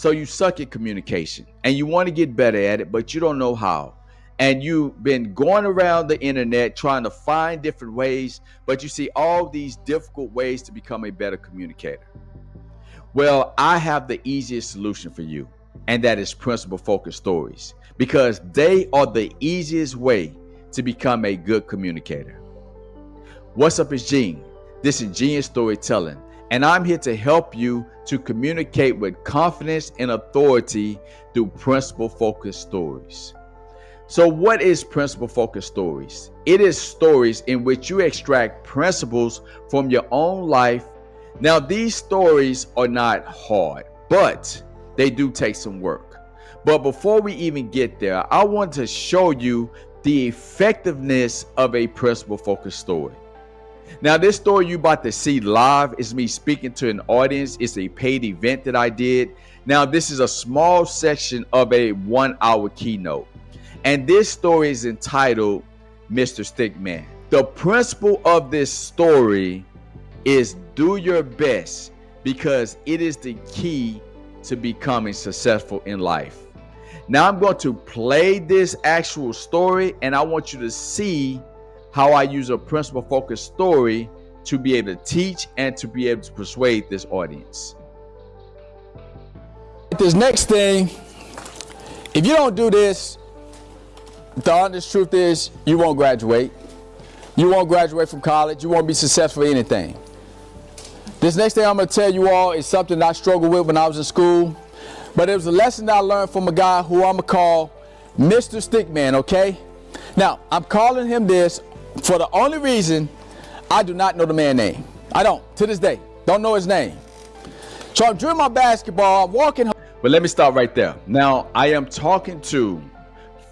So you suck at communication and you want to get better at it, but you don't know how. And you've been going around the internet trying to find different ways, but you see all these difficult ways to become a better communicator. Well, I have the easiest solution for you, and that is principle focused stories, because they are the easiest way to become a good communicator. What's up, it's Gene. This is inGENEious Storytelling, and I'm here to help you to communicate with confidence and authority through principle focused stories. So what is principle focused stories? It is stories in which you extract principles from your own life. Now, these stories are not hard, but they do take some work. But before we even get there, I want to show you the effectiveness of a principle focused story. Now, this story you're about to see live is me speaking to an audience. It's a paid event that I did. Now, this is a small section of a 1-hour keynote. And this story is entitled Mr. Stickman. The principle of this story is do your best, because it is the key to becoming successful in life. Now I'm going to play this actual story, and I want you to see how I use a principle focused story to be able to teach and to be able to persuade this audience. This next thing, if you don't do this, the honest truth is you won't graduate. You won't graduate from college. You won't be successful in anything. This next thing I'm going to tell you all is something that I struggled with when I was in school. But it was a lesson that I learned from a guy who I'm going to call Mr. Stickman, okay? Now, I'm calling him this for the only reason I do not know the man's name. I don't, to this day. Don't know his name. So I'm doing my basketball. I'm walking home. But let me stop right there. Now, I am talking to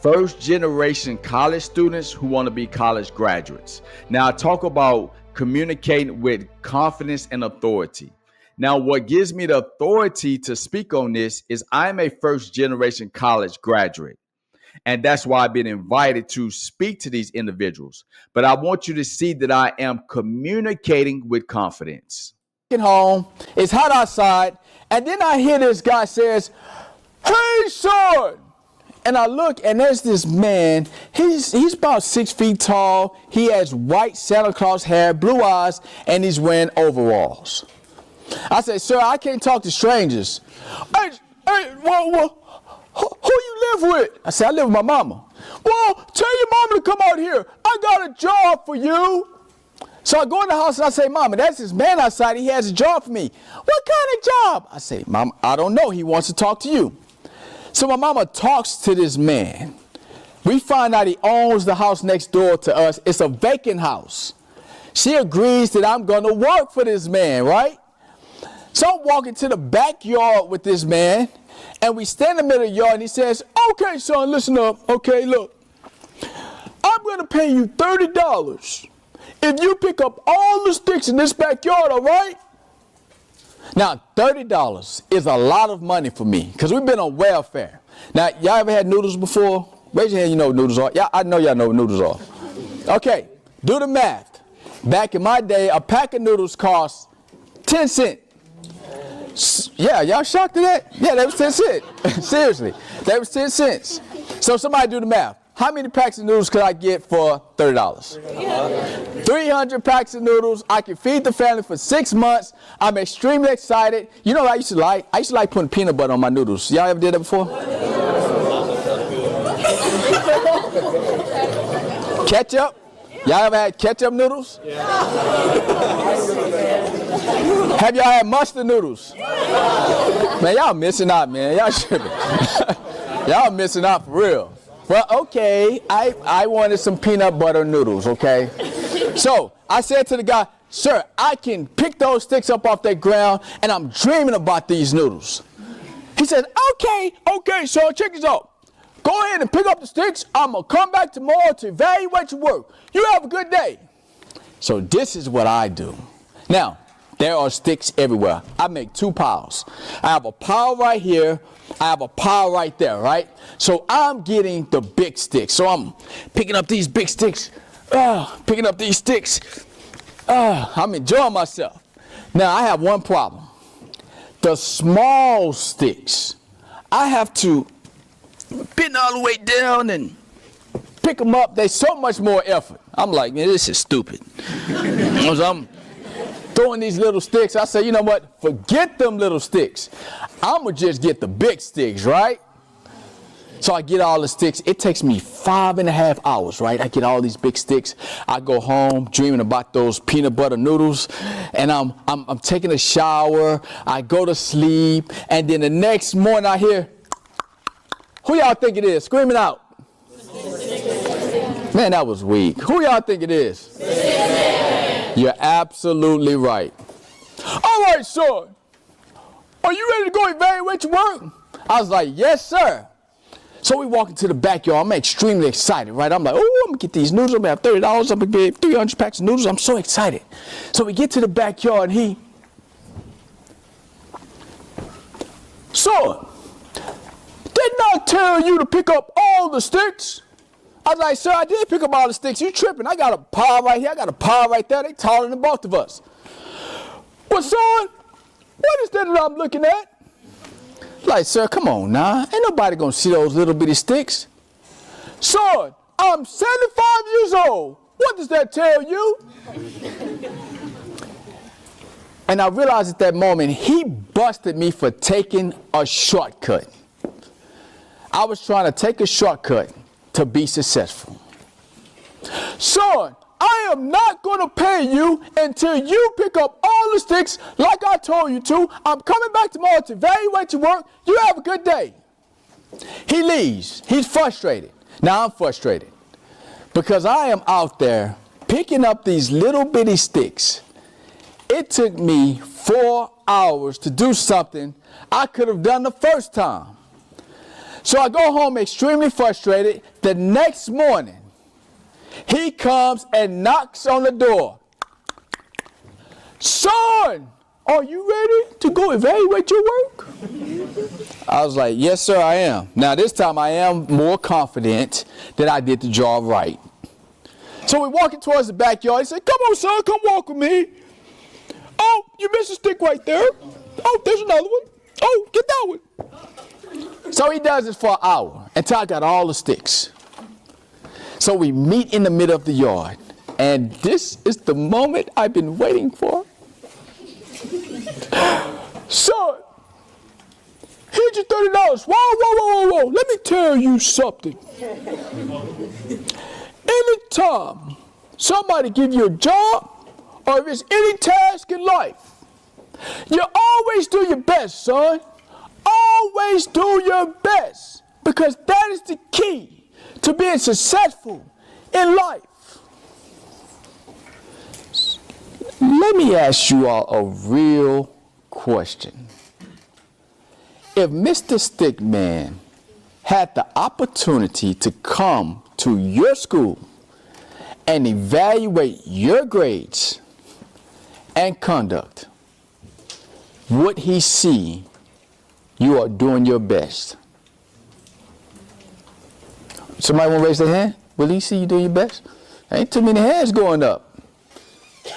first generation college students who want to be college graduates. Now, I talk about communicating with confidence and authority. Now, what gives me the authority to speak on this is I'm a first generation college graduate. And that's why I've been invited to speak to these individuals. But I want you to see that I am communicating with confidence. Home, it's hot outside, and then I hear this guy says, "Hey, son!" And I look, and there's this man. He's about 6 feet tall. He has white Santa Claus hair, blue eyes, and he's wearing overalls. I say, "Sir, I can't talk to strangers." Hey, who you live with? I say, "I live with my mama." "Well, tell your mama to come out here. I got a job for you." So I go in the house and I say, "Mama, that's this man outside. He has a job for me." "What kind of job?" I say, "Mama, I don't know. He wants to talk to you." So my mama talks to this man. We find out he owns the house next door to us. It's a vacant house. She agrees that I'm going to work for this man, right? So I'm walking to the backyard with this man, and we stand in the middle of the yard, and he says, "Okay, son, listen up. Okay, look, I'm going to pay you $30 if you pick up all the sticks in this backyard, all right?" Now, $30 is a lot of money for me, because we've been on welfare. Now, y'all ever had noodles before? Raise your hand, you know what noodles are. Yeah, I know y'all know what noodles are. Okay, do the math. Back in my day, a pack of noodles cost 10 cents. Yeah, y'all shocked at that? Yeah, that was 10 cents. Seriously, that was 10 cents. So somebody do the math. How many packs of noodles could I get for $30? 300 packs of noodles. I can feed the family for 6 months. I'm extremely excited. You know what I used to like? I used to like putting peanut butter on my noodles. Y'all ever did that before? Ketchup? Y'all ever had ketchup noodles? Yeah. Have y'all had mustard noodles? Man, y'all missing out, man. Y'all tripping. Y'all missing out for real. Well, okay, I wanted some peanut butter noodles, okay? So I said to the guy, "Sir, I can pick those sticks up off that ground, and I'm dreaming about these noodles." He said, okay, so check this out. Go ahead and pick up the sticks. I'm going to come back tomorrow to evaluate your work. You have a good day. So this is what I do. Now, there are sticks everywhere. I make 2 piles. I have a pile right here. I have a pile right there, right? So I'm getting the big sticks. So I'm picking up these big sticks. Picking up these sticks. I'm enjoying myself. Now, I have one problem. The small sticks, I have to bend all the way down and pick them up. They're so much more effort. I'm like, man, this is stupid. So I'm throwing these little sticks. I say, you know what? Forget them little sticks. I'm going to just get the big sticks, right? So I get all the sticks. It takes me 5.5 hours, right? I get all these big sticks. I go home dreaming about those peanut butter noodles, and I'm taking a shower. I go to sleep, and then the next morning I hear, who y'all think it is? Screaming out. Man, that was weak. Who y'all think it is? You're absolutely right. All right, son. Are you ready to go evaluate your work? I was like, yes, sir. So we walk into the backyard. I'm extremely excited, right? I'm like, oh, I'm going to get these noodles. I'm going to have $30. I'm going to get 300 packs of noodles. I'm so excited. So we get to the backyard, and son, didn't I tell you to pick up all the sticks? I was like, sir, I did pick up all the sticks. You tripping. I got a pile right here. I got a pile right there. They taller than both of us. Well, son, what is that I'm looking at? Like, sir, come on now. Ain't nobody going to see those little bitty sticks. Son, I'm 75 years old. What does that tell you? And I realized at that moment, he busted me for taking a shortcut. I was trying to take a shortcut to be successful. Son, I am not going to pay you until you pick up all the sticks like I told you to. I'm coming back tomorrow to evaluate your work. You have a good day. He leaves. He's frustrated. Now I'm frustrated because I am out there picking up these little bitty sticks. It took me 4 hours to do something I could have done the first time. So I go home extremely frustrated. The next morning, he comes and knocks on the door. Son, are you ready to go evaluate your work? I was like, yes, sir, I am. Now, this time I am more confident that I did the job right. So we're walking towards the backyard. He said, come on, son, come walk with me. Oh, you missed a stick right there. Oh, there's another one. Oh, get that one. So he does this for an hour until I got all the sticks. So we meet in the middle of the yard, and this is the moment I've been waiting for. Son, here's your $30. Whoa. Let me tell you something. Anytime somebody give you a job, or if it's any task in life, you always do your best, son. Always do your best, because that is the key to being successful in life. Let me ask you all a real question. If Mr. Stickman had the opportunity to come to your school and evaluate your grades and conduct, would he see you are doing your best? Somebody want to raise their hand? Will he see you do your best? Ain't too many hands going up.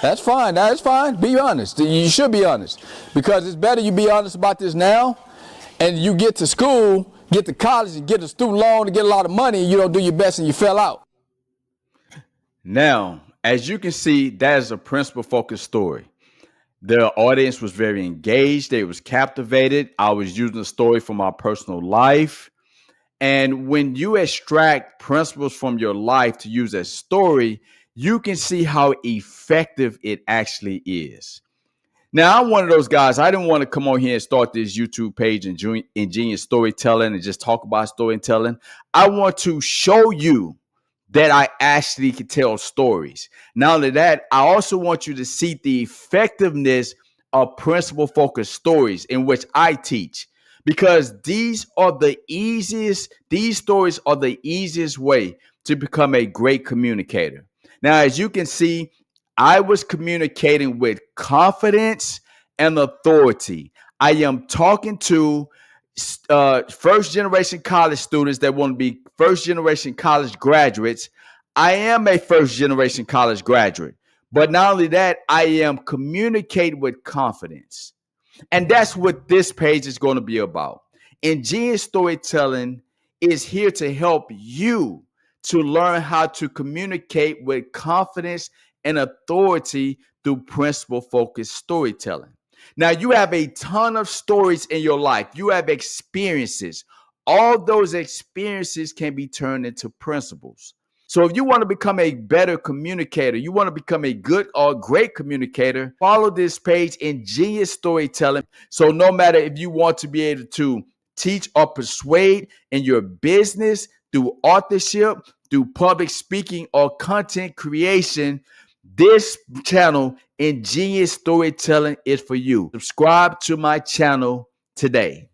That's fine. That's fine. Be honest. You should be honest. Because it's better you be honest about this now, and you get to school, get to college, and get a student loan and get a lot of money, and you don't do your best and you fell out. Now, as you can see, that is a principle-focused story. The audience was very engaged. They was captivated. I was using the story from my personal life. And when you extract principles from your life to use as story, you can see how effective it actually is. Now, I'm one of those guys. I didn't want to come on here and start this YouTube page and inGENEious storytelling and just talk about storytelling. I want to show you that I actually can tell stories. Not only that, I also want you to see the effectiveness of principle-focused stories in which I teach. Because these stories are the easiest way to become a great communicator. Now, as you can see, I was communicating with confidence and authority. I am talking to first generation college students that want to be first generation college graduates. I am a first generation college graduate. But not only that, I am communicating with confidence. And that's what this page is going to be about. inGENEious storytelling is here to help you to learn how to communicate with confidence and authority through principle focused storytelling. Now, you have a ton of stories in your life, you have experiences. All those experiences can be turned into principles. So if you want to become a better communicator, you want to become a good or great communicator, follow this page inGENEious storytelling. So no matter if you want to be able to teach or persuade in your business through authorship, through public speaking or content creation, this channel inGENEious storytelling is for you. Subscribe to my channel today.